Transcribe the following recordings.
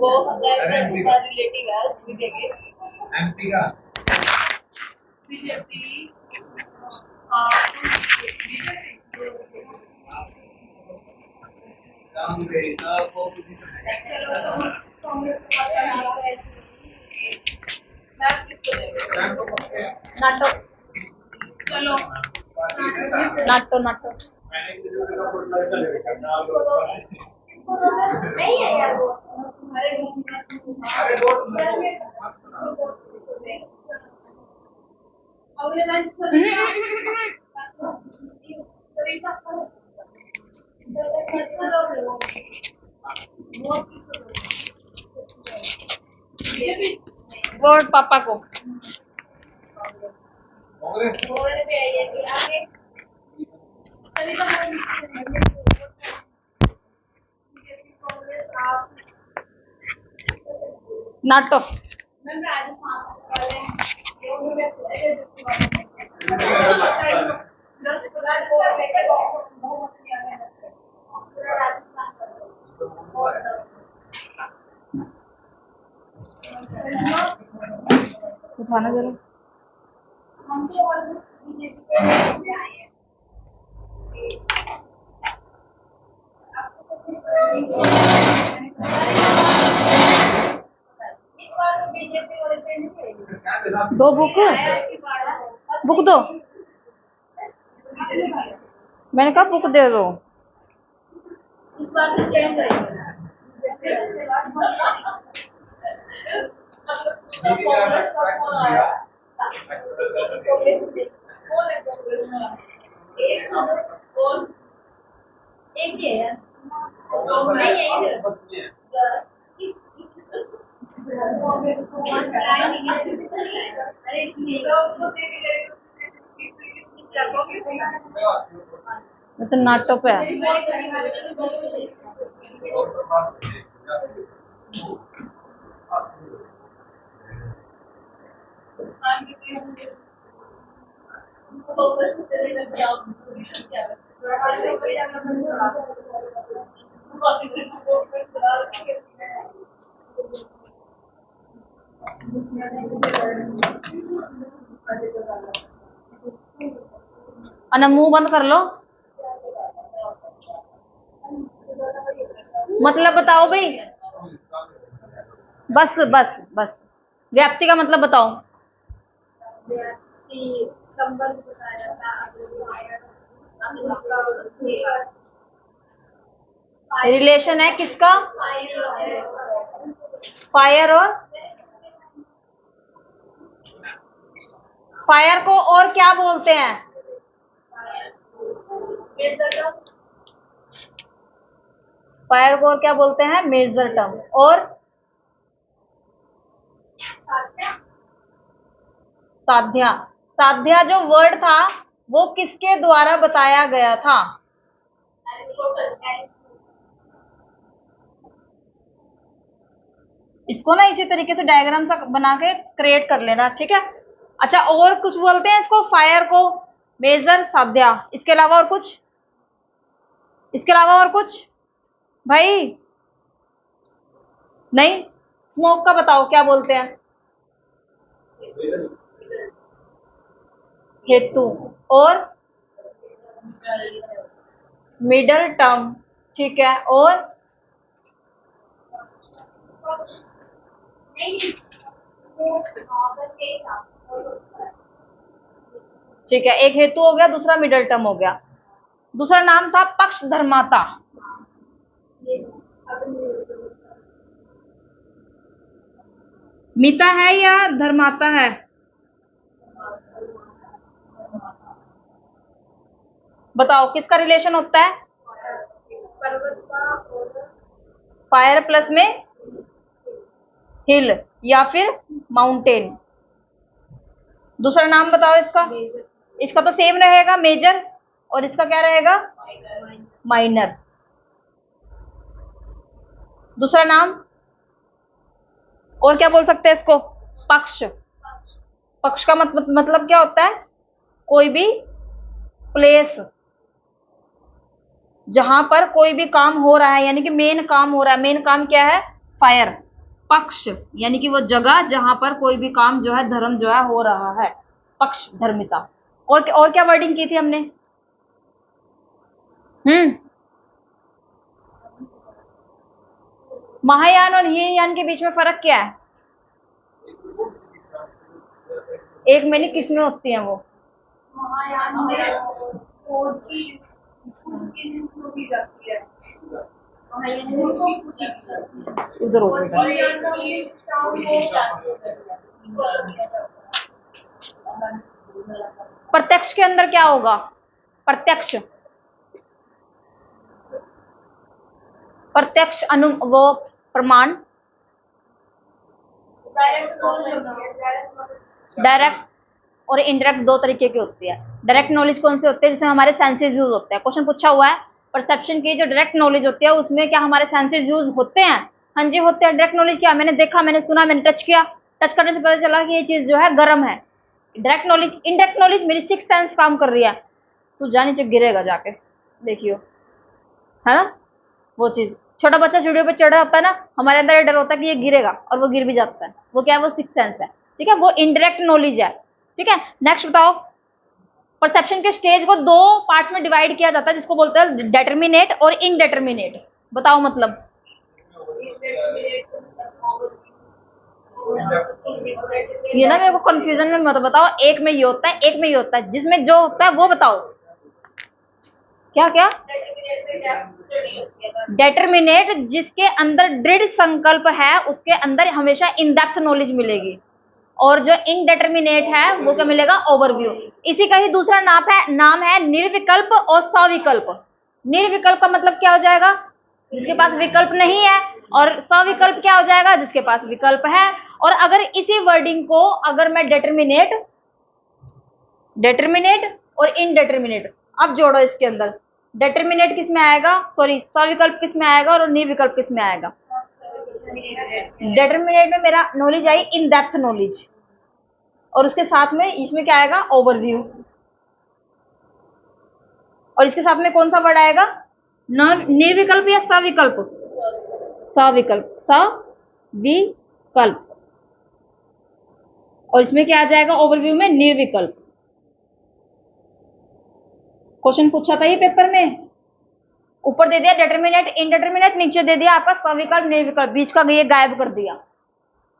वो रिलेटिव है उसको देंगे। एमपी का बीजेपी। नाटो चलो नाटो नाटो नहीं है यार वो। वोट पापा को। नाटो उठाना जरा। दो बुक बुक दो। मैंने कहा बुक दे दो। इस बार से चेंज एक ही है तो नाटो पे है। अना मुंह बंद कर लो। मतलब बताओ भाई। बस बस बस व्याप्ति का मतलब बताओ। रिलेशन है किसका? फायर और फायर को और क्या बोलते हैं? फायर को और क्या बोलते हैं? Major term. और साध्या। साध्या जो वर्ड था वो किसके द्वारा बताया गया था? इसको ना इसी तरीके से डायग्राम सा बना के क्रिएट कर लेना, ठीक है। अच्छा और कुछ बोलते हैं इसको? फायर को मेजर साध्या। इसके अलावा और कुछ? इसके अलावा और कुछ भाई? नहीं। स्मोक का बताओ क्या बोलते हैं? हेतु। और मिडल टर्म, ठीक है। और ठीक है, एक हेतु हो गया, दूसरा मिडल टर्म हो गया। दूसरा नाम था पक्ष धर्माता। मिता है या धर्माता है? बताओ किसका रिलेशन होता है? फायर प्लस में हिल या फिर माउंटेन। दूसरा नाम बताओ इसका। इसका तो सेम रहेगा मेजर, और इसका क्या रहेगा? माइनर। दूसरा नाम और क्या बोल सकते हैं इसको? पक्ष। पक्ष का मतलब क्या होता है? कोई भी प्लेस जहां पर कोई भी काम हो रहा है, यानी कि मेन काम हो रहा है। मेन काम क्या है? फायर, पक्ष यानी कि वो जगह जहां पर कोई भी काम जो है, धर्म जो है हो रहा है, पक्ष धर्मिता। और क्या वर्डिंग की थी हमने? महायान और हीन यान के बीच में फर्क क्या है? एक में नहीं, किस में होती है वो? उधर प्रत्यक्ष के अंदर क्या होगा? प्रत्यक्ष, प्रत्यक्ष अनु वो प्रमाण, डायरेक्ट और इनडायरेक्ट दो तरीके की होती है। डायरेक्ट नॉलेज कौन सी होती है? जिसमें हमारे सेंसेस यूज होते हैं। क्वेश्चन पूछा हुआ है परसेप्शन की जो डायरेक्ट नॉलेज होती है उसमें क्या हमारे सेंसेस यूज होते हैं? हाँ जी होते हैं। डायरेक्ट नॉलेज क्या? मैंने देखा, मैंने सुना, मैंने टच किया, टच करने से पता चला कि ये चीज जो है गर्म है। डायरेक्ट नॉलेज, इनडायरेक्ट नॉलेज मेरी सिक्स सेंस काम कर रही है। तू जा नीचे गिरेगा जाके, देखियो, है ना? वो चीज, छोटा बच्चा सीढ़ियों पे चढ़ा होता है ना, हमारे अंदर डर होता है कि ये गिरेगा और वो गिर भी जाता है। वो क्या है? वो सिक्स सेंस है। ठीक है, वो इनडायरेक्ट नॉलेज है। ठीक है, नेक्स्ट बताओ। परसेप्शन के स्टेज को दो पार्ट्स में डिवाइड किया जाता है जिसको बोलते हैं डेटर्मिनेट और इनडेटर्मिनेट। बताओ मतलब। ये ना मेरे को कंफ्यूजन में मत बताओ, एक में ये होता है, एक में ये होता है, जिसमें जो होता है वो बताओ। क्या क्या? डेटर्मिनेट जिसके अंदर दृढ़ संकल्प है उसके अंदर हमेशा इन डेप्थ नॉलेज मिलेगी, और जो इनडेटर्मिनेट है वो क्या मिलेगा? ओवरव्यू। इसी का ही दूसरा नाम है निर्विकल्प और सविकल्प। निर्विकल्प का मतलब क्या हो जाएगा? जिसके पास विकल्प नहीं है। और सविकल्प क्या हो जाएगा? जिसके पास विकल्प है। और अगर इसी वर्डिंग को अगर मैं डेटर्मिनेट, डेटर्मिनेट और इनडेटर्मिनेट अब जोड़ो इसके अंदर, डेटर्मिनेट किस में आएगा? सॉरी, सविकल्प किस में आएगा और निर्विकल्प किस में आएगा? डेटर्मिनेट में मेरा knowledge I in depth knowledge, और उसके साथ में इसमें क्या आएगा? ओवरव्यू। और इसके साथ में कौन सा वर्ड आएगा? निर्विकल्प या सविकल्प? सविकल्प, सविकल्प। और इसमें क्या आ जाएगा? ओवरव्यू में निर्विकल्प। क्वेश्चन पूछा था ये पेपर में, ऊपर दे दिया डेटर्मिनेट इनडेटर्मिनेट, नीचे दे दिया आपका सविकल्प निर्विकल्प, बीच का ये गायब कर दिया।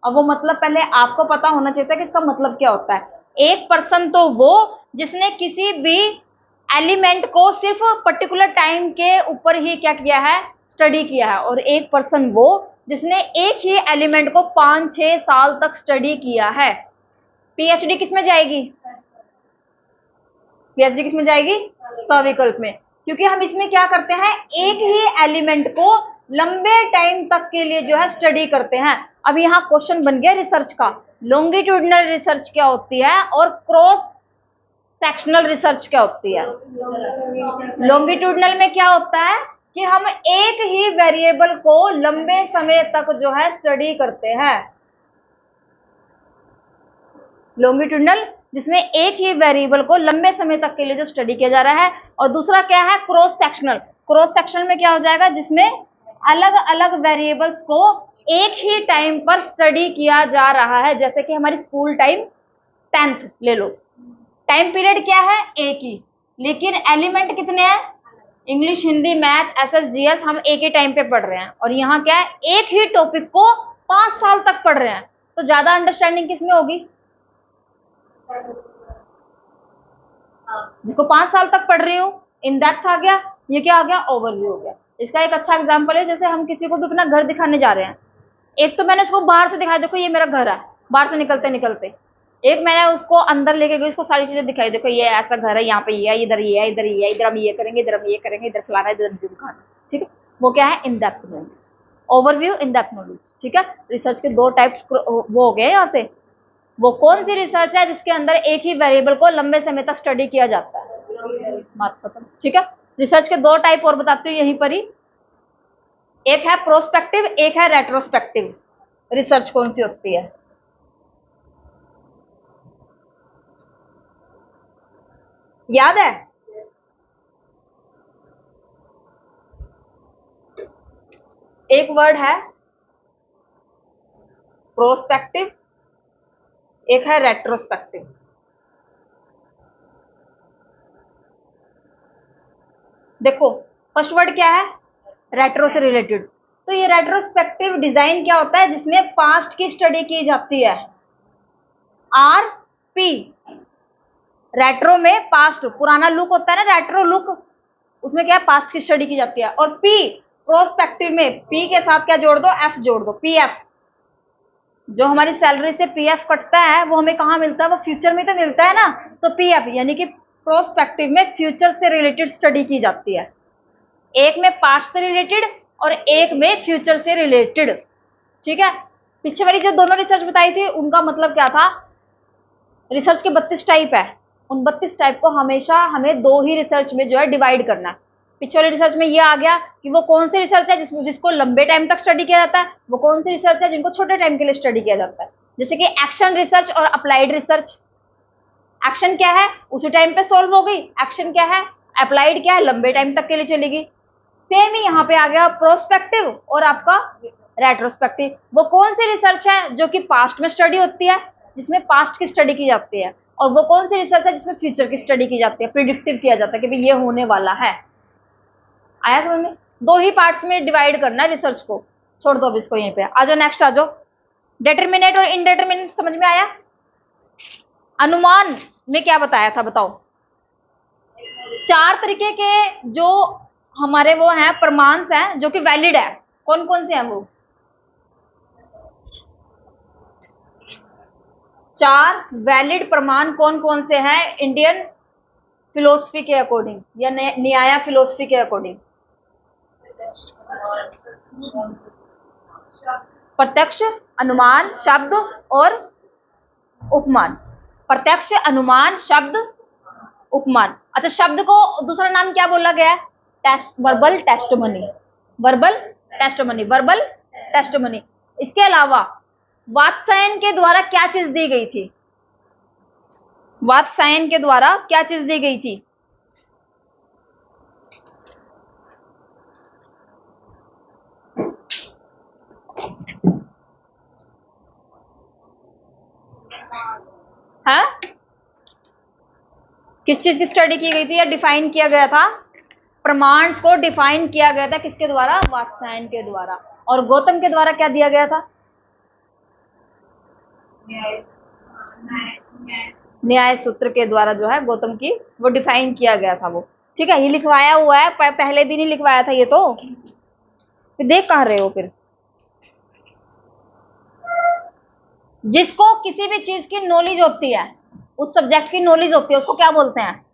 अब वो मतलब पहले आपको पता होना चाहिए था कि इसका मतलब क्या होता है। एक पर्सन तो वो जिसने किसी भी एलिमेंट को सिर्फ पर्टिकुलर टाइम के ऊपर ही क्या किया है? स्टडी किया है। और एक पर्सन वो जिसने एक ही एलिमेंट को 5-6 साल तक स्टडी किया है। पीएचडी किस में जाएगी? पीएचडी किस में जाएगी? सविकल्प में। क्योंकि हम इसमें क्या करते हैं? एक ही एलिमेंट को लंबे टाइम तक के लिए जो है स्टडी करते हैं। अब यहाँ क्वेश्चन बन गया रिसर्च का, लॉन्गिट्यूडनल रिसर्च क्या होती है और क्रॉस सेक्शनल रिसर्च क्या होती है? लॉन्गिट्यूडनल में क्या होता है कि हम एक ही वेरिएबल को लंबे समय तक जो है स्टडी करते हैं। लॉन्गिट्यूडनल जिसमें एक ही वेरिएबल को लंबे समय तक के लिए जो स्टडी किया जा रहा है। और दूसरा क्या है? Cross sectional. क्रॉस सेक्शनल में क्या हो जाएगा? जिसमें अलग अलग वेरिएबल्स को एक ही टाइम पर स्टडी किया जा रहा है। जैसे कि हमारी स्कूल टाइम 10th ले लो, टाइम पीरियड क्या है? एक ही, लेकिन एलिमेंट कितने हैं? English, Hindi, math, SS, GS हम एक ही टाइम पे पढ़ रहे हैं। और यहाँ क्या है? एक ही टॉपिक को 5 साल तक पढ़ रहे हैं। तो ज्यादा अंडरस्टैंडिंग किसमें होगी? जिसको 5 साल तक पढ़ रही हूँ, इन डेप्थ आ गया। ये क्या आ गया? ओवरव्यू हो गया। इसका एक अच्छा एग्जांपल है, जैसे हम किसी को भी अपना घर दिखाने जा रहे हैं। एक तो मैंने उसको बाहर से दिखाया, देखो ये मेरा घर है, बाहर से निकलते निकलते। एक मैंने उसको अंदर लेके गई, उसको सारी चीजें दिखाई, देखो ये ऐसा घर है, यहाँ पे ये है, इधर ये है, इधर ये है, इधर हम ये करेंगे, इधर हम ये करेंगे, इधर फलाना, इधर दिखाना। ठीक है, वो क्या है? In depth knowledge, overview, in depth knowledge. ठीक है, रिसर्च के दो टाइप्स वो हो गए यहाँ से। वो कौन सी रिसर्च है जिसके अंदर एक ही वेरिएबल को लंबे समय तक स्टडी किया जाता है? बात खत्म। ठीक है, रिसर्च के दो टाइप और बताती हूँ यहीं पर ही। एक है प्रोस्पेक्टिव, एक है रेट्रोस्पेक्टिव। रिसर्च कौन सी होती है? याद है? एक वर्ड है प्रोस्पेक्टिव, एक है रेट्रोस्पेक्टिव। देखो फर्स्ट वर्ड क्या है, रेट्रो से रिलेटेड। तो ये रेट्रोस्पेक्टिव डिजाइन क्या होता है, जिसमें पास्ट की स्टडी की जाती है। आर पी, रेट्रो में पास्ट पुराना लुक होता है ना, रेट्रो लुक, उसमें क्या है, पास्ट की स्टडी की जाती है। और पी प्रोस्पेक्टिव में पी के साथ क्या जोड़ दो, एफ जोड़ दो, पी एफ। जो हमारी सैलरी से पी एफ कटता है वो हमें कहाँ मिलता है, वो फ्यूचर में तो मिलता है ना। तो पी एफ यानी कि प्रोस्पेक्टिव में फ्यूचर से रिलेटेड स्टडी की जाती है। एक में पास्ट से रिलेटेड और एक में फ्यूचर से रिलेटेड। ठीक है, पीछे वाली जो दोनों रिसर्च बताई थी उनका मतलब क्या था, रिसर्च के 32 टाइप है, उन 32 टाइप को हमेशा हमें दो ही रिसर्च में जो है डिवाइड करना है। पीछे वाली रिसर्च में ये आ गया कि वो कौन सी रिसर्च है जिसको लंबे टाइम तक स्टडी किया जाता है, वो कौन सी रिसर्च है जिनको छोटे टाइम के लिए स्टडी किया जाता है। जैसे कि एक्शन रिसर्च और अप्लाइड रिसर्च। एक्शन क्या है, उसी टाइम पे सॉल्व हो गई, एक्शन क्या है, अप्लाइड क्या है, लंबे टाइम तक के लिए चलेगी। सेम ही यहाँ पे आ गया प्रोस्पेक्टिव और आपका रेट्रोस्पेक्टिव। वो कौन सी रिसर्च है जो कि पास्ट में स्टडी होती है, जिसमें पास्ट की स्टडी की जाती है, और वो कौन सी रिसर्च है जिसमें फ्यूचर की स्टडी की जाती है, प्रिडिक्टिव किया जाता है कि भाई ये होने वाला है। आया समझ में, दो ही पार्ट्स में डिवाइड करना है रिसर्च को। छोड़ दो अब इसको यहीं पे, आ जाओ नेक्स्ट आ जाओ। डिटरमिनेट और इनडिटरमिनेट समझ में आया। अनुमान में क्या बताया था बताओ, चार तरीके के जो हमारे वो हैं प्रमाण हैं जो कि वैलिड है, कौन कौन से हैं वो, चार वैलिड प्रमाण कौन कौन से हैं इंडियन फिलोसफी के अकॉर्डिंग या न्याय फिलोसफी के अकॉर्डिंग। प्रत्यक्ष, अनुमान, शब्द और उपमान। प्रत्यक्ष, अनुमान, शब्द, उपमान। अच्छा, शब्द को दूसरा नाम क्या बोला गया है, verbal testimony, verbal testimony, verbal testimony. इसके अलावा वात्सायन के द्वारा क्या चीज दी गई थी, वात्सायन के द्वारा क्या चीज दी गई थी, हाँ किस चीज की स्टडी की गई थी या डिफाइन किया गया था, प्रमाण को डिफाइन किया गया था किसके द्वारा, वात्सायन के द्वारा। और गौतम के द्वारा क्या दिया गया था, न्याय सूत्र के द्वारा जो है गौतम की वो डिफाइन किया गया था वो। ठीक है, ये लिखवाया हुआ है, पहले दिन ही लिखवाया था ये तो, फिर देख कहाँ रहे हो फिर। जिसको किसी भी चीज की नॉलेज होती है, उस सब्जेक्ट की नॉलेज होती है, उसको क्या बोलते हैं,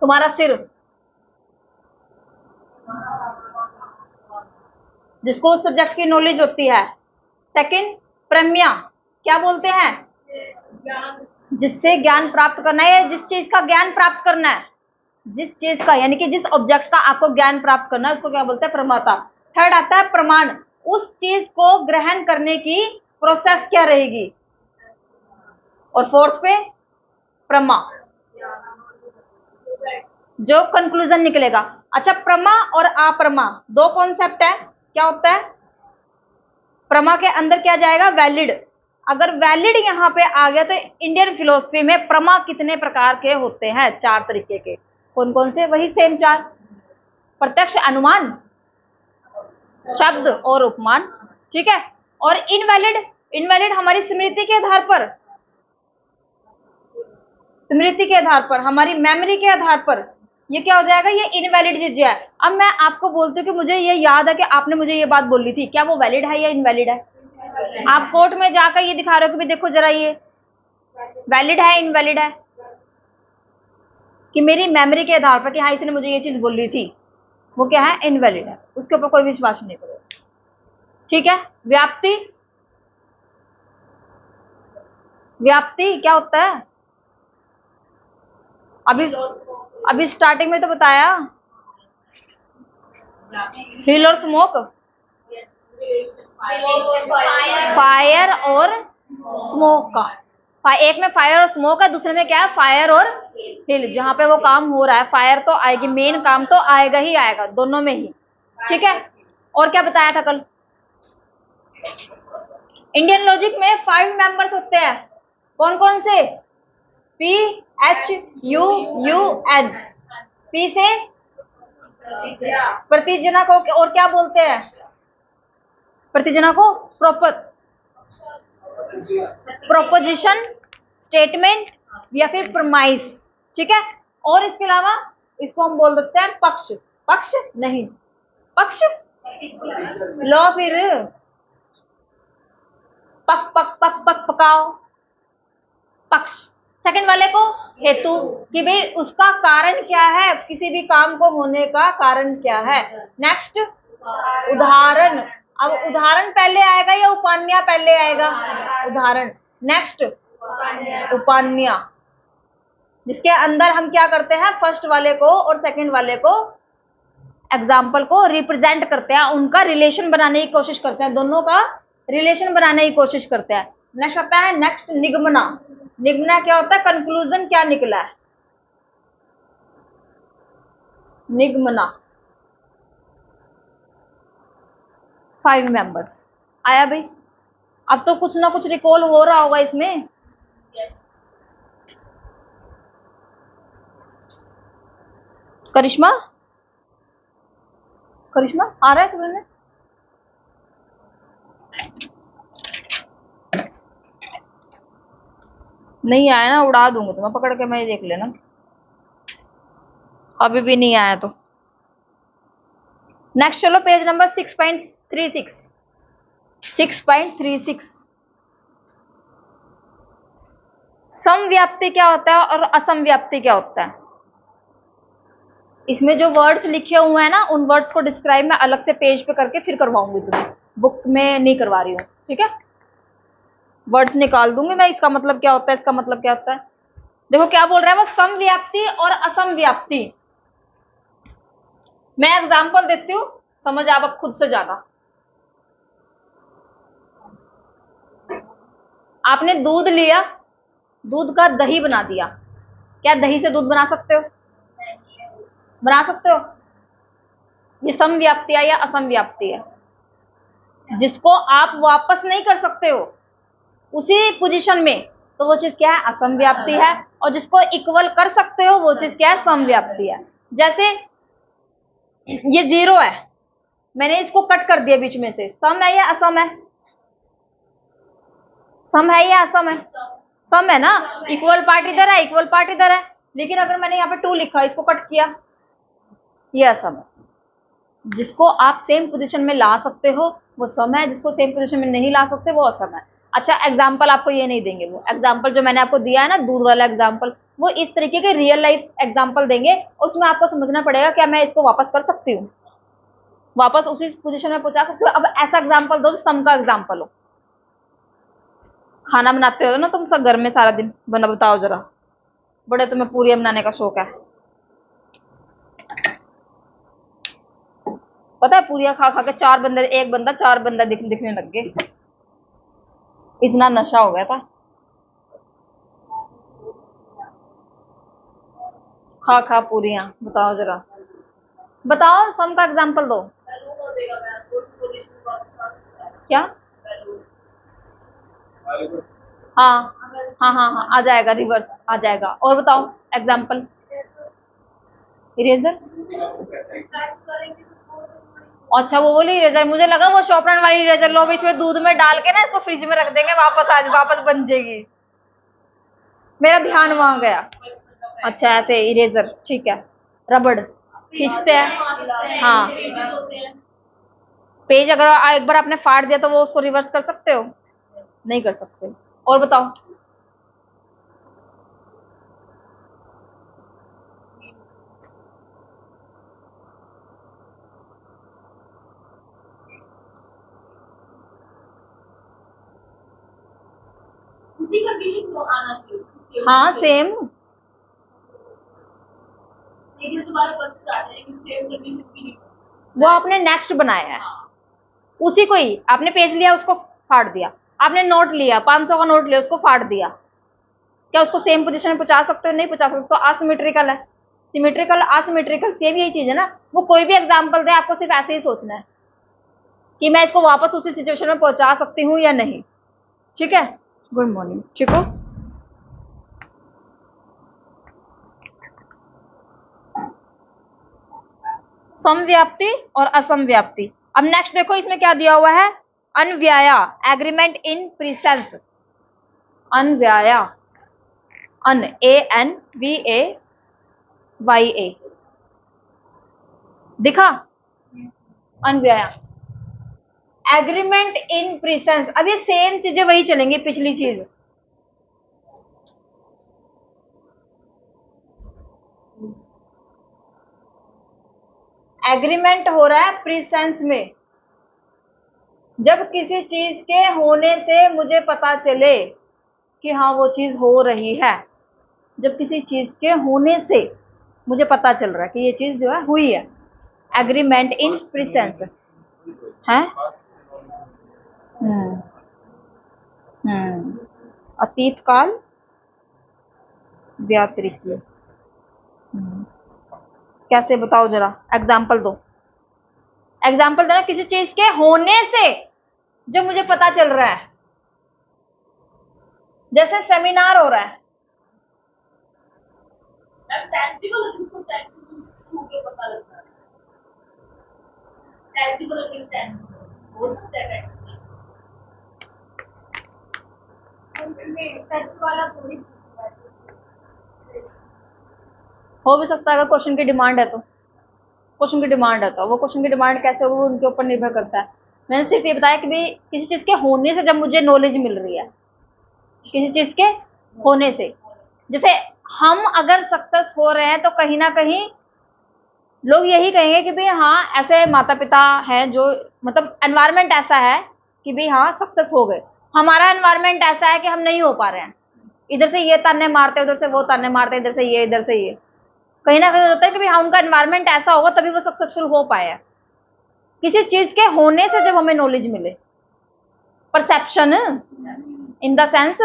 तुम्हारा सिर। जिसको उस सब्जेक्ट की नॉलेज होती है। सेकंड, प्रम्या, क्या बोलते हैं, जिससे ज्ञान प्राप्त करना है, जिस चीज का ज्ञान प्राप्त करना है, जिस चीज का यानी कि जिस ऑब्जेक्ट का आपको ज्ञान प्राप्त करना है उसको क्या बोलते हैं, प्रमाता। थर्ड आता है प्रमाण, उस चीज को ग्रहण करने की प्रोसेस क्या रहेगी। और फोर्थ पे प्रमा, जो कंक्लूजन निकलेगा। अच्छा, प्रमा और अप्रमा दो कॉन्सेप्ट है, क्या होता है, प्रमा के अंदर क्या जाएगा, वैलिड। अगर वैलिड यहां पे आ गया तो इंडियन फिलोसफी में प्रमा कितने प्रकार के होते हैं, चार तरीके के। कौन कौन से, वही सेम चार, प्रत्यक्ष, अनुमान, शब्द और उपमान। ठीक है, और इनवैलिड, इनवैलिड हमारी स्मृति के आधार पर, स्मृति के आधार पर, हमारी मेमोरी के आधार पर, ये क्या हो जाएगा, ये इनवैलिड चीज है। अब मैं आपको बोलती हूँ कि मुझे ये याद है कि आपने मुझे ये बात बोली थी, क्या वो वैलिड है या इनवैलिड है। आप कोर्ट में जाकर ये दिखा रहे हो कि भाई देखो जरा ये वैलिड है इनवैलिड है, कि मेरी मेमोरी के आधार पर कि हाँ इसने मुझे ये चीज बोली थी, वो क्या है, इनवैलिड है, उसके ऊपर कोई विश्वास नहीं करो। ठीक है, व्याप्ति, व्याप्ति क्या होता है, अभी अभी स्टार्टिंग में तो बताया, हिल और स्मोक, फायर और स्मोक का। एक में फायर और स्मोक है, दूसरे में क्या है, फायर और हिल। जहां पे वो काम हो रहा है फायर तो आएगी, मेन काम तो आएगा ही आएगा दोनों में ही। ठीक है, और क्या बताया था कल? इंडियन लॉजिक में 5 मेंबर्स होते हैं। कौन कौन से? P H U U N। P से प्रतिजना को और क्या बोलते हैं? प्रतिजना को प्रोपोजिशन, स्टेटमेंट या फिर प्रमाइस। ठीक है, और इसके अलावा इसको हम बोल देते हैं पक्ष। पक्ष नहीं, पक्ष लो, फिर पक पक पक पक पकाओ, पक्ष। सेकंड वाले को हेतु, कि भाई उसका कारण क्या है, किसी भी काम को होने का कारण क्या है। नेक्स्ट उदाहरण। अब उदाहरण पहले आएगा या उपन्या पहले आएगा? उदाहरण। नेक्स्ट उपन्या, जिसके अंदर हम क्या करते हैं, फर्स्ट वाले को और सेकंड वाले को, एग्जाम्पल को रिप्रेजेंट करते हैं, उनका रिलेशन बनाने की कोशिश करते हैं, दोनों का रिलेशन बनाने की कोशिश करते हैं। नेक्स्ट आता है नेक्स्ट निगमना। निगमना क्या होता है? कंक्लूजन, क्या निकला है, निगमना। 5 मेंबर्स आया भाई। अब तो कुछ ना कुछ रिकॉल हो रहा होगा इसमें। करिश्मा, करिश्मा आ रहा है समझ में? नहीं आया ना, उड़ा दूंगा तुम्हें पकड़ के, मैं देख लेना। अभी भी नहीं आया तो नेक्स्ट चलो, पेज नंबर 6.36। 6.36। समव्याप्ति क्या होता है और असमव्याप्ति क्या होता है? इसमें जो वर्ड्स लिखे हुए हैं ना, उन वर्ड्स को डिस्क्राइब मैं अलग से पेज पे करके फिर करवाऊंगी तुम्हें, बुक में नहीं करवा रही हूँ। ठीक है, वर्ड्स निकाल दूंगी मैं, इसका मतलब क्या होता है, इसका मतलब क्या होता है। देखो क्या बोल रहा है वो, समव्याप्ति और असमव्याप्ति। मैं एग्जाम्पल देती हूँ, समझ आप अब खुद से जाना। आपने दूध लिया, दूध का दही बना दिया। क्या दही से दूध बना सकते हो? बना सकते हो? ये समव्याप्ति है या असमव्याप्ति है? जिसको आप वापस नहीं कर सकते हो उसी पोजीशन में, तो वो चीज क्या है, असमव्याप्ति है। और जिसको इक्वल कर सकते हो वो चीज क्या है, समव्याप्ति है। जैसे ये 0 है, मैंने इसको कट कर दिया बीच में से, सम है या असम है? सम है या असम है? सम है ना, इक्वल पार्ट इधर है, इक्वल पार्ट इधर है। लेकिन अगर मैंने यहाँ पे 2 लिखा, इसको कट किया, ये असम है। जिसको आप सेम पोजीशन में ला सकते हो वो सम है, जिसको सेम पोजीशन में नहीं ला सकते वो असम है। अच्छा, एग्जाम्पल आपको ये नहीं देंगे, वो एग्जाम्पल जो मैंने आपको दिया है ना, दूध वाला एग्जाम्पल, वो इस तरीके के रियल लाइफ एग्जाम्पल देंगे, और उसमें आपको समझना पड़ेगा क्या मैं इसको वापस कर सकती हूँ, वापस उसी पोजीशन में पहुंचा सकती हूँ। अब ऐसा एग्जाम्पल दो जो सम का एग्जाम्पल हो। खाना बनाते हो ना तुम सब घर में सारा दिन, बना बताओ जरा। बड़े तुम्हें पूरी बनाने का शौक है, पता है? पूरियां खा खा के एक बंदा 4 बंदा दिखने लग गए, इतना नशा हो गया था। खा खा पूरियां। बताओ जरा, बताओ सम का एग्जांपल दो। क्या? हाँ हाँ हाँ हाँ, आ जाएगा, रिवर्स आ जाएगा। और बताओ एग्जांपल। इरेजर, अच्छा वो बोली इरेजर, मुझे लगा वो शॉपनर वाली इरेजर लो, इसमें दूध में डाल के ना इसको फ्रिज में रख देंगे, वापस बन जाएगी। मेरा ध्यान वहां गया। अच्छा ऐसे इरेजर, ठीक है। रबड़ खींचते हैं, हाँ। पेज अगर एक बार आपने फाड़ दिया तो वो उसको रिवर्स कर सकते हो? नहीं कर सकते। और बताओ। हाँ सेम, वो आपने नेक्स्ट बनाया है, उसी को ही आपने पेज लिया, उसको फाड़ दिया। आपने नोट लिया, 500 का नोट लिया, उसको फाड़ दिया, क्या उसको सेम पोजीशन में पहुंचा सकते हो? नहीं पहुंचा सकते, तो असिमेट्रिकल है। सिमेट्रिकल असिमेट्रिकल सेम यही चीज है ना। वो कोई भी एग्जाम्पल दे, आपको सिर्फ ऐसे ही सोचना है कि मैं इसको वापस उसी सिचुएशन में पहुंचा सकती हूँ या नहीं। ठीक है, गुड मॉर्निंग, ठीक हो। समव्याप्ति और असमव्याप्ति। अब नेक्स्ट देखो इसमें क्या दिया हुआ है, अनव्याया, एग्रीमेंट इन प्रीसेंस। अनव्याया, अन, ANVAYA, दिखा, अनव्याया, एग्रीमेंट इन प्रीसेंस। अब ये सेम चीजें वही चलेंगी, पिछली चीज। एग्रीमेंट हो रहा है प्रीसेंस में, जब किसी चीज के होने से मुझे पता चले कि हाँ वो चीज हो रही है। जब किसी चीज के होने से मुझे पता चल रहा है कि ये चीज जो है हुई है, एग्रीमेंट इन प्रीसेंस है। अतीत काल व्यातिरिक्त। कैसे बताओ जरा, एग्जाम्पल दो। एग्जाम्पल देना किसी चीज के होने से जो मुझे पता चल रहा है। जैसे सेमिनार हो रहा है, हो भी सकता है अगर क्वेश्चन की डिमांड है तो। क्वेश्चन की डिमांड है तो वो क्वेश्चन की डिमांड कैसे होगी उनके ऊपर निर्भर करता है। मैंने सिर्फ ये बताया कि भाई किसी चीज के होने से जब मुझे नॉलेज मिल रही है, किसी चीज के होने से। जैसे हम अगर सक्सेस हो रहे हैं तो कहीं ना कहीं लोग यही कहेंगे कि भाई हाँ ऐसे माता पिता हैं, जो मतलब एनवायरनमेंट ऐसा है कि भाई हाँ सक्सेस हो गए। हमारा एनवायरनमेंट ऐसा है कि हम नहीं हो पा रहे हैं, इधर से ये ताने मारते, उधर से वो ताने मारते, इधर से ये, इधर से ये। कहीं ना कहीं होता है कि भाई हाँ उनका एनवायरनमेंट ऐसा होगा तभी वो सक्सेसफुल हो पाया। किसी चीज के होने से जब हमें नॉलेज मिले, परसेप्शन इन द सेंस,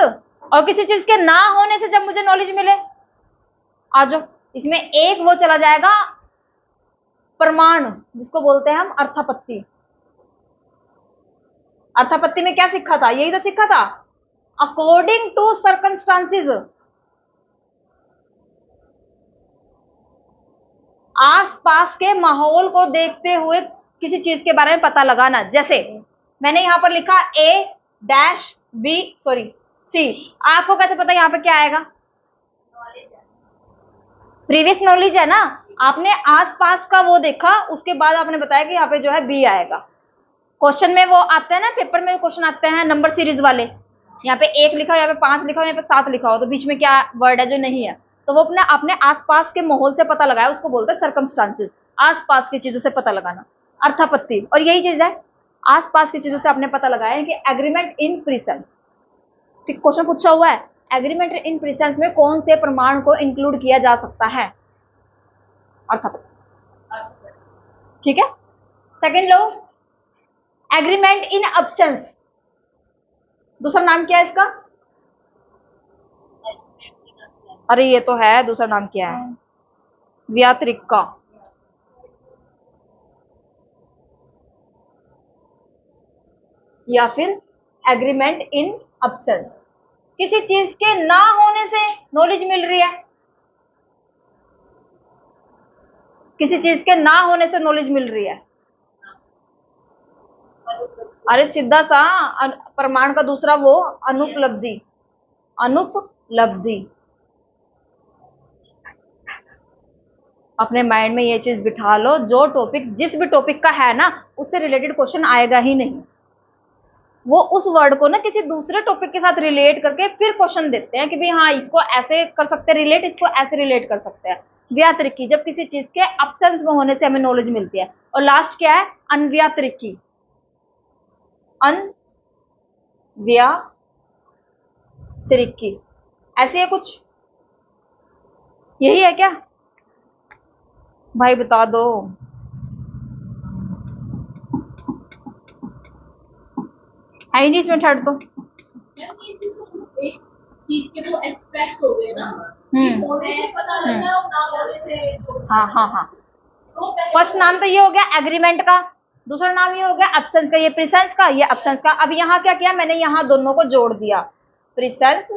और किसी चीज के ना होने से जब मुझे नॉलेज मिले। आ जाओ, इसमें एक वो चला जाएगा प्रमाण, जिसको बोलते हैं हम अर्थापत्ति। अर्थापत्ति में क्या सीखा था, यही तो सीखा था, अकॉर्डिंग टू सर्कमस्टांसेस। आसपास के माहौल को देखते हुए किसी चीज के बारे में पता लगाना। जैसे मैंने यहां पर लिखा A-B आपको कैसे पता यहां पे क्या आएगा? प्रीवियस नॉलेज है ना, आपने आसपास का वो देखा, उसके बाद आपने बताया कि यहाँ पे जो है बी आएगा। क्वेश्चन में वो आते हैं ना, पेपर में क्वेश्चन आते हैं नंबर सीरीज वाले, यहाँ पे 1 लिखा हो, यहाँ पे 5 लिखा हो, यहाँ पे 7 लिखा हो, तो बीच में क्या वर्ड है जो नहीं है, तो वो अपने आसपास के माहौल से पता लगाया, उसको बोलते हैं सर्कमस्टांसेस। आसपास की चीजों से पता लगाना, अर्थापत्ति। और यही चीज है, आसपास की चीजों से आपने पता लगाया है कि एग्रीमेंट इन प्रीसेंस। ठीक, क्वेश्चन पूछा हुआ है एग्रीमेंट इन प्रीसेंस में कौन से प्रमाण को इंक्लूड किया जा सकता है? अर्थापत्ति। ठीक है। Second low, agreement in absence. दूसरा नाम क्या है इसका? अरे ये तो है, दूसरा नाम क्या है? व्यातिरिक्का। या फिर एग्रीमेंट इन अब्सेंस। किसी चीज के ना होने से नॉलेज मिल रही है, किसी चीज के ना होने से नॉलेज मिल रही है। अरे सीधा सा प्रमाण का दूसरा वो अनुपलब्धि। अनुपलब्धि। अपने माइंड में ये चीज बिठा लो, जो टॉपिक जिस भी टॉपिक का है ना उससे रिलेटेड क्वेश्चन आएगा ही नहीं। वो उस वर्ड को ना किसी दूसरे टॉपिक के साथ रिलेट करके फिर क्वेश्चन देते हैं कि भाई हाँ इसको ऐसे कर सकते हैं रिलेट, इसको ऐसे रिलेट कर सकते हैं। व्यातिरिकी, जब किसी चीज के अब्सेंस में होने से हमें नॉलेज मिलती है। और लास्ट क्या है? अनव्यातिरिकी। अनव्यातिरिकी ऐसे है कुछ, यही है क्या भाई? बता दो। है नहीं इसमें थर्ड तो। चीज के तो एक्सपेक्ट हो गए ना, होने से पता लगता है और ना होने से। हाँ हाँ हाँ। फर्स्ट नाम तो ये हो गया एग्रीमेंट का, दूसरा नाम ये हो गया एब्सेंस का, ये प्रेजेंस का, ये एब्सेंस का। अब यहाँ क्या किया मैंने, यहाँ दोनों को जोड़ दिया, प्रेजेंस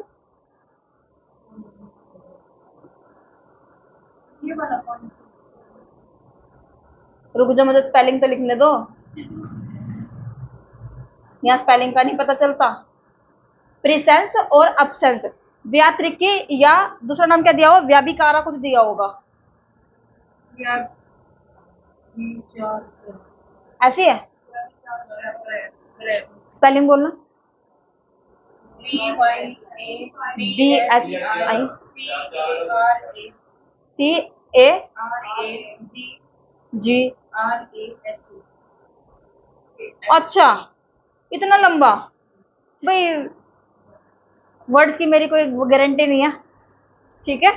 ये वाला पॉइंट। रुक जाओ मुझे स्पेलिंग तो लिखने दो, यहाँ स्पेलिंग का नहीं पता चलता। प्रेजेंस और एब्सेंस, व्यात्रिकी या दूसरा नाम क्या दिया हुआ, व्याभिकारा कुछ दिया होगा, ऐसी है स्पेलिंग बोलना, BHITARAGGRAH। अच्छा इतना लंबा, भाई वर्ड्स की मेरी कोई गारंटी नहीं है, ठीक है।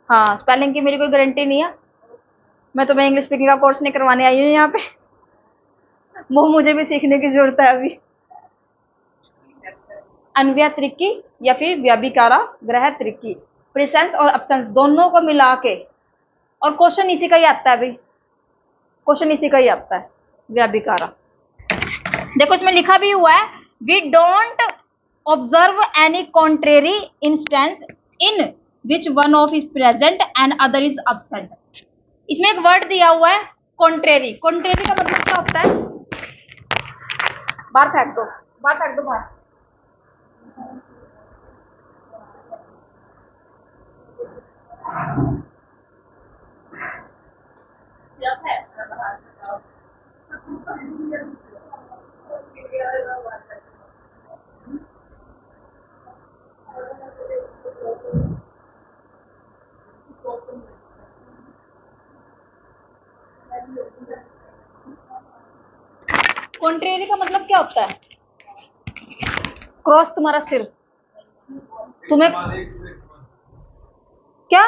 हाँ स्पेलिंग की मेरी कोई गारंटी नहीं है, मैं तुम्हें इंग्लिश स्पीकिंग का कोर्स नहीं करवाने आई हूँ यहाँ पे, वो मुझे भी सीखने की जरूरत है अभी। अन्व्यात्रिकी या फिर व्याभिकारा ग्रह त्रिकी, प्रेजेंस और एब्सेंस दोनों को मिला के, और क्वेश्चन इसी का ही आता है भाई, क्वेश्चन इसी का ही आता है, व्याभिकारा। देखो इसमें लिखा भी हुआ है, we don't observe any contrary instance in which one of is present and other is absent. इसमें एक वर्ड दिया हुआ है कॉन्ट्रेरी, कॉन्ट्रेरी का मतलब क्या होता है, बाहर फेंक दो, बाहर फेंक दो, बाहर। कॉन्ट्रेरी का मतलब क्या होता है, क्रॉस तुम्हारा सिर, तुम्हें क्या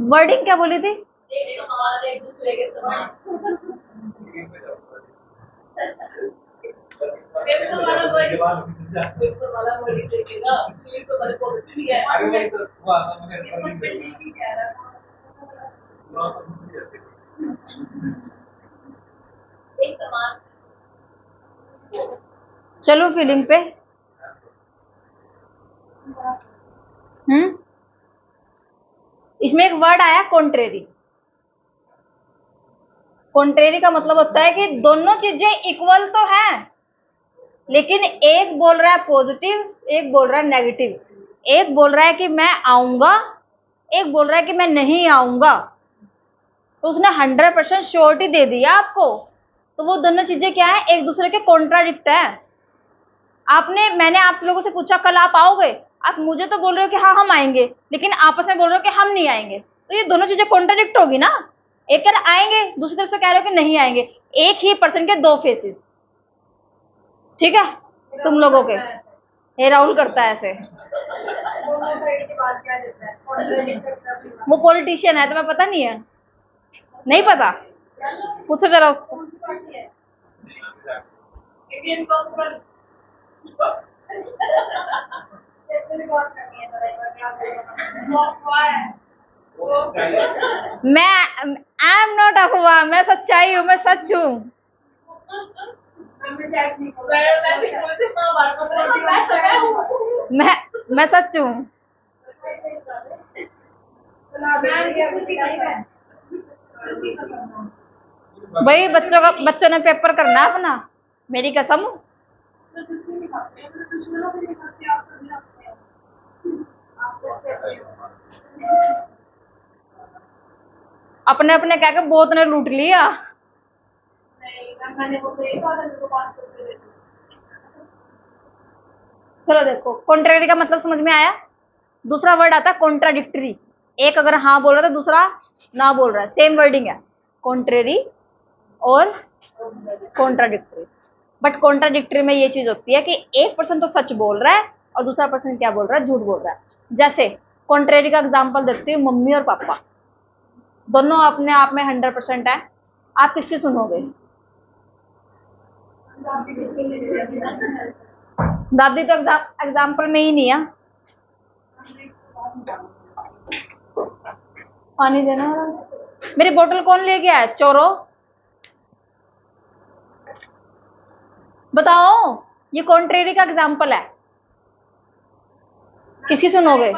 वर्डिंग क्या बोली थी, एक दूसरे के समान। चलो फीलिंग पे, इसमें एक वर्ड आया कॉन्ट्रेरी, कॉन्ट्रेरी का मतलब होता है कि दोनों चीजें इक्वल तो है, लेकिन एक बोल रहा है पॉजिटिव, एक बोल रहा है नेगेटिव, एक बोल रहा है कि मैं आऊंगा, एक बोल रहा है कि मैं नहीं आऊंगा, तो उसने 100% श्योरिटी दे दिया आपको, तो वो दोनों चीजें क्या है, एक दूसरे के कॉन्ट्राडिक्ट है। मैंने आप लोगों से पूछा कल आप आओगे, आप मुझे तो बोल रहे हो कि हाँ हम आएंगे, लेकिन आपस में बोल रहे हो कि हम नहीं आएंगे, तो ये दोनों चीजें कॉन्ट्राडिक्ट होगी ना, एक कह रहा आएंगे, दूसरी तरफ से कह रहे हो कि नहीं आएंगे, एक ही पर्सन के दो फेसेस, ठीक है। तुम लोगों के हे राहुल करता है ऐसे, वो पॉलिटिशियन है, तुम्हें पता नहीं है, नहीं पता, पूछो जरा उसको। मैं आई एम नॉट अफवाह, मैं सच्चाई हूँ, मैं सच हूँ। मैं सच हूँ भाई, बच्चों ने पेपर करना अपना, मेरी कसम। अपने अपने कह के बहुत ने लूट लिया। चलो देखो, कॉन्ट्रेरी का मतलब समझ में आया। दूसरा वर्ड आता है कॉन्ट्राडिक्टरी, एक अगर हाँ बोल रहा है तो दूसरा ना बोल रहा है, सेम वर्डिंग है, कॉन्ट्रेरी और कॉन्ट्राडिक्टरी। बट कॉन्ट्राडिक्टरी में ये चीज होती है कि एक पर्सन तो सच बोल रहा है और दूसरा पर्सन क्या बोल रहा है, झूठ बोल रहा है। जैसे कॉन्ट्रेरी का एग्जाम्पल देखती हूँ, मम्मी और पापा दोनों अपने आप में 100% है, आप किसकी सुनोगे? दादी तो एग्जाम्पल में ही नहीं है। पानी देना। मेरी बोतल कौन ले गया है चोरो? बताओ, ये कॉन्ट्रेरी का एग्जाम्पल है। किसकी सुनोगे?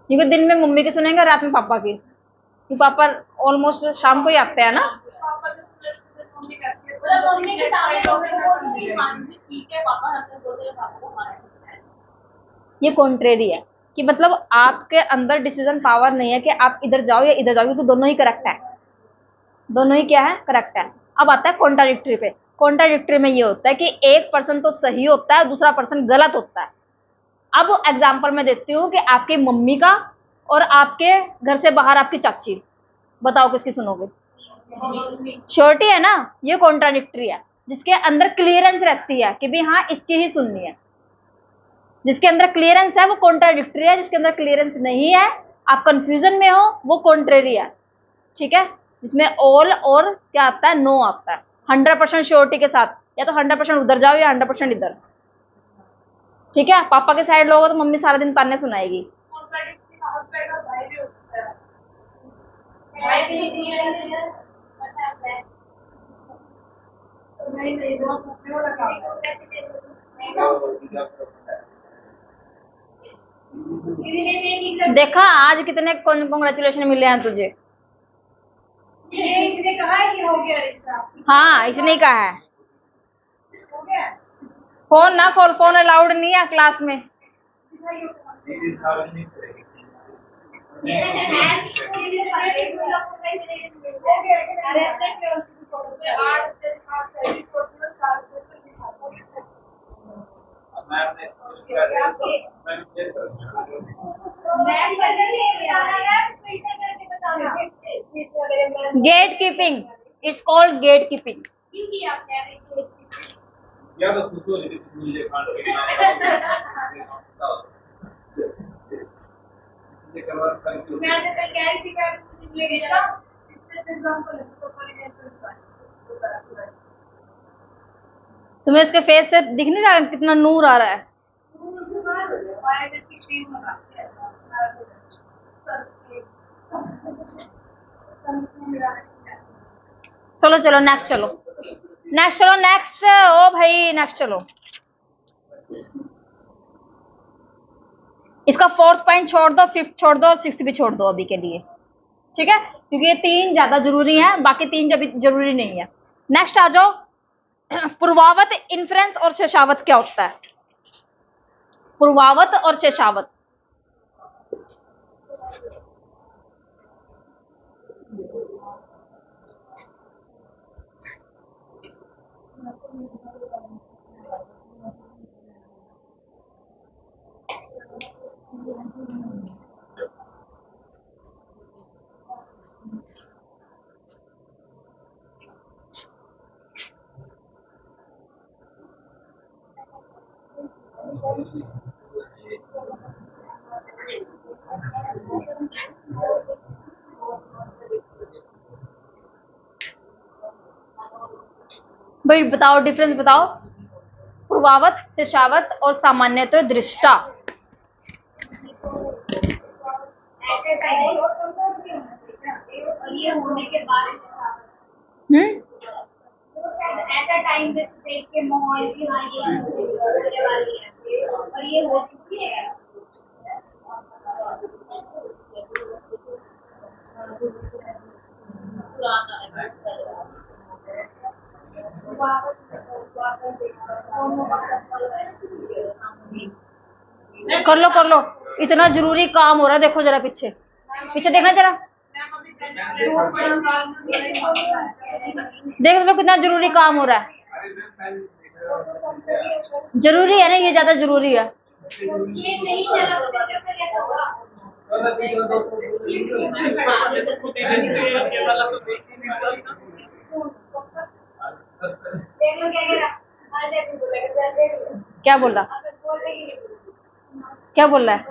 क्योंकि दिन में मम्मी की सुनेंगे, रात में पापा की, क्योंकि पापा ऑलमोस्ट शाम को ही आते हैं ना। ये कॉन्ट्रेरी है कि मतलब आपके अंदर डिसीजन पावर नहीं है कि आप इधर जाओ या इधर जाओ, क्योंकि दोनों ही करेक्ट है। दोनों ही क्या है? करेक्ट है। अब आता है कॉन्ट्राडिक्टरी पे। कॉन्ट्राडिक्टरी में ये होता है कि एक पर्सन तो सही होता है, दूसरा पर्सन गलत होता है। अब एग्जाम्पल मैं देती हूँ कि आपकी मम्मी का और आपके घर से बाहर आपकी चाची, बताओ किसकी सुनोगे? श्योरिटी है ना, ये कॉन्ट्राडिक्टरी है। जिसके अंदर क्लियरेंस रहती है कि भी हाँ इसकी ही सुननी है, जिसके अंदर क्लियरेंस है वो कॉन्ट्राडिक्टरी है, जिसके अंदर क्लियरेंस नहीं है, आप कंफ्यूजन में हो, वो कॉन्ट्रेरी है। ठीक है, जिसमें ऑल और क्या आता है? नो आता है। 100% श्योरिटी के साथ, या तो 100% उधर जाओ या 100% इधर। ठीक है, पापा के साइड लोगे तो मम्मी सारा दिन ताने सुनाएगी। देखा आज कितने कॉन्ग्रेचुलेशन मिले हैं तुझे? इसने कहा है कि हो गया रिश्ता। हाँ, इसने कहा है। फोन ना खोल, फोन अलाउड नहीं है क्लास में। Gate keeping, it's called gate keeping. तुम्हें उसके फेस से दिख नहीं रहा कितना नूर आ रहा है? चलो चलो नेक्स्ट, चलो नेक्स्ट, चलो नेक्स्ट। ओ भाई नेक्स्ट चलो। इसका 4th पॉइंट छोड़ दो, 5th छोड़ दो और 6th भी छोड़ दो अभी के लिए। ठीक है, क्योंकि ये 3 ज्यादा जरूरी हैं, बाकी 3 जब जरूरी नहीं है। नेक्स्ट आ जाओ। पूर्वावत, इन्फ्रेंस और शेषावत क्या होता है? पूर्वावत और शेषावत। भाई बताओ, डिफरेंस बताओ। पूर्वावत, शेषावत और सामान्यतः दृष्टा। ये होने के बाद टाइम देख के माहौल की हाँ ये होने वाली है और ये हो चुकी है। कर लो, इतना जरूरी काम हो रहा है। देखो जरा पीछे, पीछे देखना जरा, देख लो कितना जरूरी काम हो रहा है। जरूरी है ना, ये ज्यादा जरूरी है। क्या बोल रहा? क्या बोल रहा है?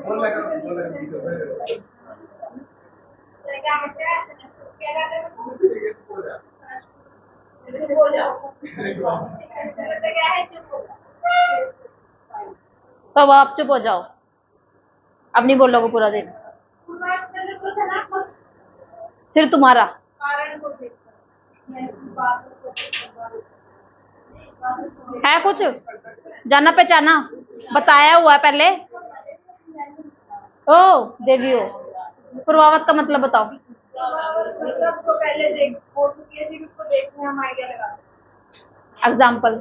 चुप हो जाओ। क्या है चुप हो जाओ। तो अब आप चुप हो जाओ, अब नहीं बोलोगे पूरा दिन। तो था ना कुछ सिर तुम्हारा। कारण को देखकर यानी कि बातों को देखकर है कुछ जाना पहचाना बताया हुआ है पहले। ओ देवियो, पूर्वावत का मतलब बताओ। मतलब तो पहले देख हो चुकी है चीज उसको देखने हम आइडिया लगा एग्जाम्पल।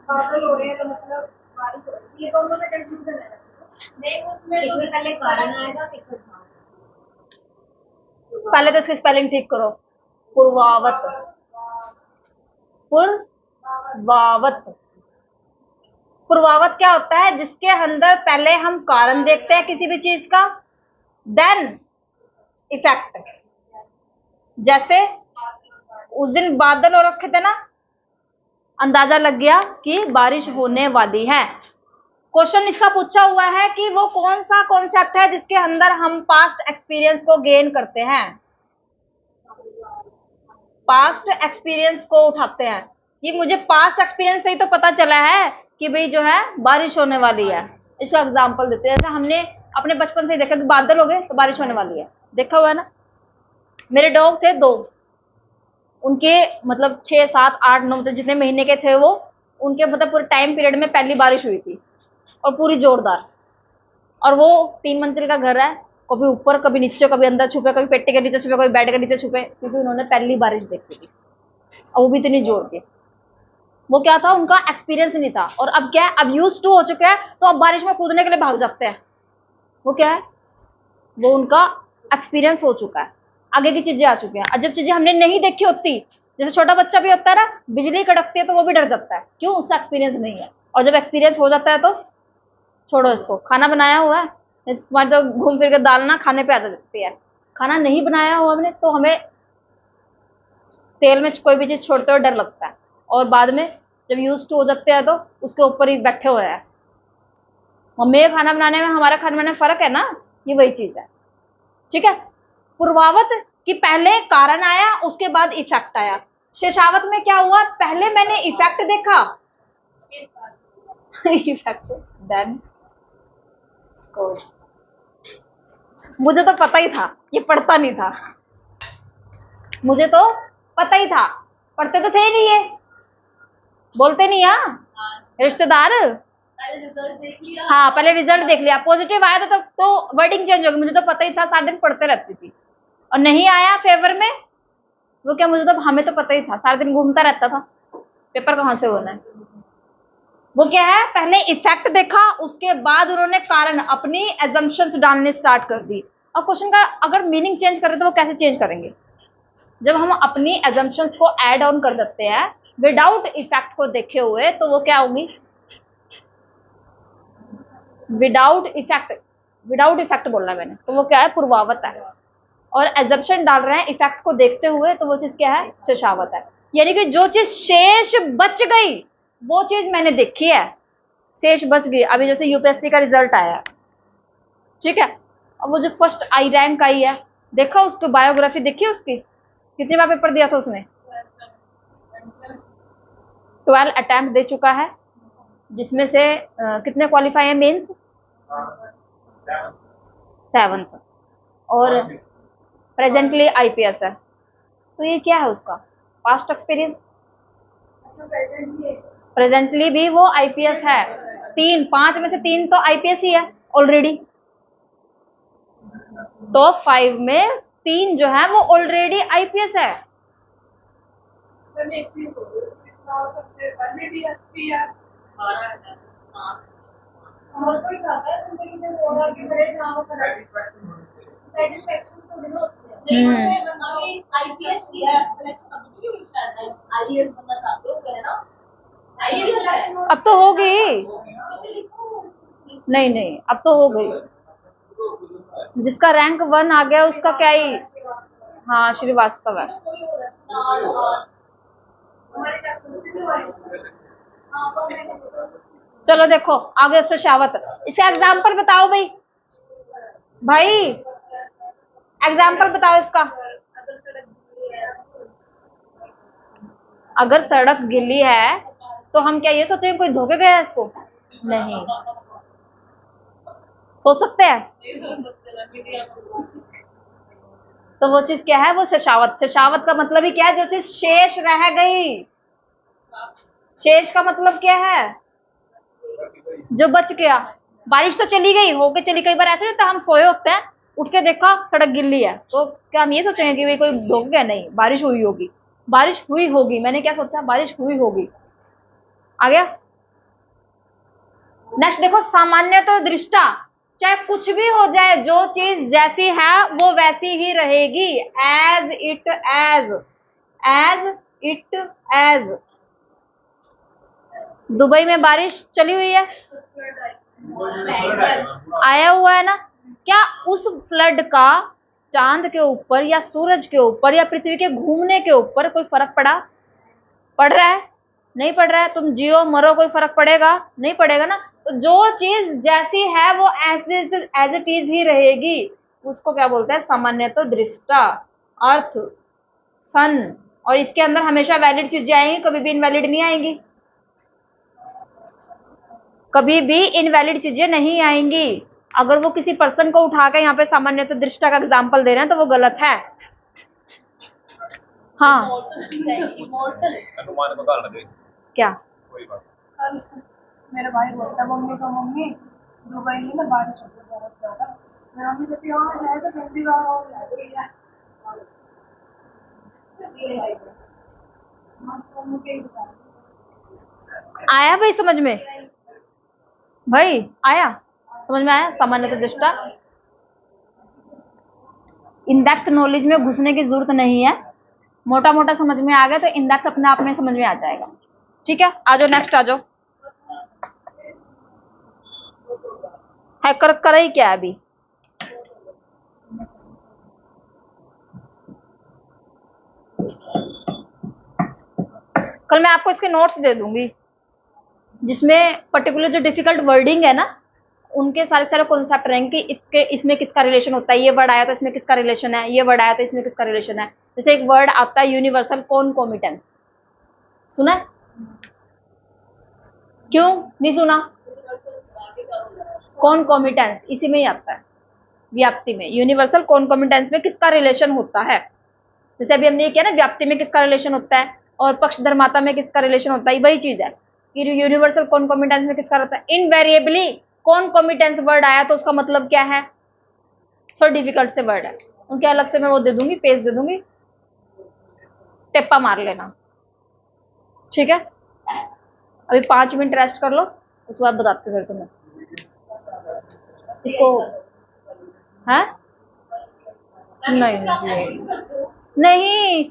बादल हो रहे हैं तो मतलब बारिश हो रही है, ये दोनों में कंफ्यूजन है। नहीं उसमें तो पहले कारण आएगा फिर पहले तो इसकी स्पेलिंग ठीक करो। पूर्वावत, पूर्वावत। पूर्वावत क्या होता है? जिसके अंदर पहले हम कारण देखते हैं किसी भी चीज का, देन इफेक्ट। जैसे उस दिन बादल हो रखे थे ना, अंदाजा लग गया कि बारिश होने वाली है। क्वेश्चन इसका पूछा हुआ है कि वो कौन सा कॉन्सेप्ट है जिसके अंदर हम पास्ट एक्सपीरियंस को गेन करते हैं, पास्ट एक्सपीरियंस को उठाते हैं कि मुझे पास्ट एक्सपीरियंस से ही तो पता चला है कि भाई जो है बारिश होने वाली है। इसका एग्जांपल देते हैं। जैसे हमने अपने बचपन से ही देखा कि बादल हो गए तो बारिश होने वाली है, देखा हुआ है ना। मेरे डॉग थे दो, उनके मतलब 6 7 8 9 मतलब जितने महीने के थे वो, उनके मतलब पूरे टाइम पीरियड में पहली बारिश हुई थी और पूरी जोरदार। और वो 3 मंजिल का घर है, कभी ऊपर कभी नीचे, कभी अंदर छुपे, कभी पेट्टे के नीचे छुपे, कभी बेड के नीचे छुपे, क्योंकि उन्होंने पहली बारिश देखी थी और वो भी इतनी जोर की। वो क्या था, उनका एक्सपीरियंस नहीं था। और अब क्या है, अब यूज टू हो चुके हैं तो अब बारिश में कूदने के लिए भाग जाते हैं। वो क्या है, वो उनका एक्सपीरियंस हो चुका है, आगे की चीजें आ चुकी हैं। और जब चीजें हमने नहीं देखी होती, जैसे छोटा बच्चा भी होता है ना, बिजली कड़कती है तो वो भी डर जाता है, क्यों? उसका एक्सपीरियंस नहीं है। और जब एक्सपीरियंस हो जाता है तो छोड़ो इसको। खाना बनाया हुआ है, तुम्हारे तो घूम फिर के दाल ना खाने पे आ जाती है। खाना नहीं बनाया हुआ हमने तो हमें तेल में कोई भी चीज छोड़ते हुए डर लगता है, और बाद में जब यूज टू हो जाते हैं तो उसके ऊपर ही बैठे हुए हैं। मम्मी के खाना बनाने में हमारा खाना बनाने में फर्क है ना, ये वही चीज है। ठीक है। पूर्वावत कि पहले कारण आया उसके बाद इफेक्ट आया। शेषावत में क्या हुआ, पहले मैंने इफेक्ट देखा इफेक्ट देन कोज। मुझे तो पता ही था, ये पढ़ता नहीं था, मुझे तो पता ही था, पढ़ते तो थे ही नहीं, ये बोलते नहीं। रिश्तेदार, हाँ पहले रिजल्ट देख लिया, पॉजिटिव आया तो वर्डिंग चेंज हो गई। मुझे तो पता ही था, सारा दिन पढ़ते रहती थी। और नहीं आया फेवर में, वो क्या, मुझे तो हमें तो पता ही था, सारा दिन घूमता रहता था, पेपर कहाँ से होना है। वो क्या है, पहले इफेक्ट देखा उसके बाद उन्होंने कारण, अपनी एजम्पशंस डालने स्टार्ट कर दी। और क्वेश्चन का अगर मीनिंग चेंज करें तो वो कैसे चेंज करेंगे? जब हम अपनी एजम्पशंस को ऐड ऑन कर देते हैं विदाउट इफेक्ट को देखे हुए, तो वो क्या होगी, विदाउट इफेक्ट बोलना है मैंने, तो वो क्या है, पूर्वावत है। और एजम्पशन डाल रहे हैं इफेक्ट को देखते हुए, तो वो चीज क्या है, शेषावत है। यानी कि जो चीज शेष बच गई वो चीज मैंने देखी है, शेष बच गई। अभी जैसे यूपीएससी का रिजल्ट आया है, ठीक है, अब वो जो फर्स्ट आई रैंक आई है, देखा उसकी बायोग्राफी, देखी उसकी, कितनी बार पेपर दिया था उसने? 12 अटेम्प्ट दे चुका है, जिसमें से कितने क्वालिफाई है मेंस? 7th। और प्रेजेंटली आईपीएस है। तो ये क्या है उसका पास्ट एक्सपीरियंस। प्रेजेंटली भी वो आईपीएस है, 5 में से 3 तो आईपीएस ही है ऑलरेडी। टॉप 5 में 3 जो है वो ऑलरेडी आईपीएस है। और कोई चाहता है जिंदगी में वो आगे बढ़े ना हो, सेटिस्फैक्शन तो बिना होती है। अभी आईपीएस किया है, सिलेक्शन अभी भी हुई है, आईएएस बनना चाहते हो है ना, आईएएस अब तो हो गई, नहीं अब तो हो गई। जिसका रैंक 1 आ गया उसका क्या ही, हाँ श्रीवास्तव है। चलो देखो आगे उससे शावत, इसका एग्जाम्पल बताओ भाई, भाई एग्जाम्पल बताओ इसका। अगर सड़क गीली है तो हम क्या ये सोचेंगे कोई धोके गया है इसको? नहीं सोच सकते हैं। तो वो चीज क्या है? वो शेषावत। शेषावत का मतलब ही क्या है? जो चीज शेष रह गई। शेष का मतलब क्या है? जो बच गया। बारिश तो चली गई, होके चली। कई बार ऐसा नहीं होता, हम सोए होते हैं, उठ के देखा सड़क गिल्ली है, तो क्या हम ये सोचेंगे कि भाई कोई धोके गया? नहीं, बारिश हुई होगी। बारिश हुई होगी, मैंने क्या सोचा? बारिश हुई होगी। आ गया। नेक्स्ट देखो, सामान्य तो दृष्टा। चाहे कुछ भी हो जाए, जो चीज जैसी है वो वैसी ही रहेगी। As it is, as it is. Dubai में बारिश चली हुई है, आया हुआ है ना? क्या उस फ्लड का चांद के ऊपर या सूरज के ऊपर या पृथ्वी के घूमने के ऊपर कोई फर्क पड़ा? पड़ रहा है? नहीं पड़ रहा है। तुम जियो मरो, कोई फर्क पड़ेगा? नहीं पड़ेगा ना। तो जो चीज जैसी है वो एज इट इज ही रहेगी। उसको क्या बोलते हैं? सामान्यतः दृष्टा। अर्थ, सन, और इसके अंदर हमेशा वैलिड चीजें आएंगी, कभी भी इनवैलिड नहीं आएंगी। कभी भी इनवैलिड चीजें नहीं आएंगी। अगर वो किसी पर्सन को उठा के यहाँ पे सामान्यतः दृष्टा का एग्जाम्पल दे रहे हैं तो वो गलत है। हाँ क्या? मेरा भाई बोलता है मम्मी को, मम्मी दुबई में ना बारिश होती है बहुत ज्यादा। मेरी मम्मी कहती है हाँ जाए तो ठंडी हवा हो जाएगी यार। आया भाई समझ में? भाई आया समझ में? आया सामान्यतः दृष्टा। इन डेप्थ नॉलेज में घुसने की जरूरत नहीं है, मोटा मोटा समझ में आ गया तो इन डेप्थ अपने आप में समझ में आ जाएगा। ठीक है, आ जाओ नेक्स्ट आ जाओ। हैकर कर ही क्या है अभी? कल मैं आपको इसके नोट्स दे दूंगी, जिसमें पर्टिकुलर जो डिफिकल्ट वर्डिंग है ना, उनके सारे सारे कॉन्सेप्ट रहेंगे कि इसके इसमें किसका रिलेशन होता है। ये वर्ड आया तो इसमें किसका रिलेशन है, ये वर्ड आया तो इसमें किसका रिलेशन है। जैसे एक वर्ड आता है यूनिवर्सल कॉनकोमिटेंस, सुना है? क्यों नहीं सुना? कॉनकोमिटेंस इसी में ही आता है, व्याप्ति में। यूनिवर्सल कॉनकोमिटेंस में किसका रिलेशन होता है। जैसे अभी हमने ये किया ना, व्याप्ति में किसका रिलेशन होता है और पक्षधर्माता में किसका रिलेशन होता है, वही चीज है कि यूनिवर्सल कॉनकोमिटेंस में किसका रहता है। इनवेरिएबली कॉनकोमिटेंस वर्ड आया तो उसका मतलब क्या है? थोड़ा डिफिकल्ट से वर्ड है, उनके अलग से मैं वो दे दूंगी, पेज दे दूंगी, टेप्पा मार लेना। ठीक है, अभी 5 मिनट रेस्ट कर लो, उसके बाद बताते फिर तुम्हें इसको। है नहीं नहीं